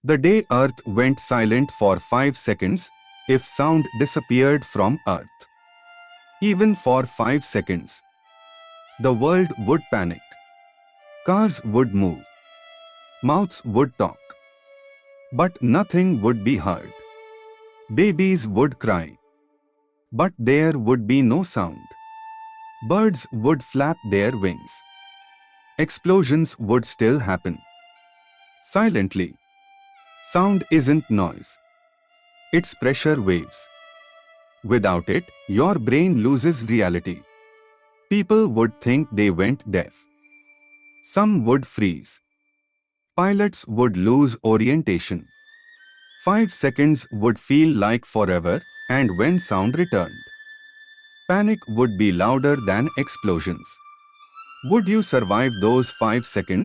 The day Earth went silent for 5 seconds, if sound disappeared from Earth, even for 5 seconds, the world would panic. Cars would move. Mouths would talk. But nothing would be heard. Babies would cry. But there would be no sound. Birds would flap their wings. Explosions would still happen. Silently. Sound isn't noise. It's pressure waves. Without it, your brain loses reality. People would think they went deaf. Some would freeze. Pilots would lose orientation. 5 seconds would feel like forever, and when sound returned, panic would be louder than explosions. Would you survive those 5 seconds?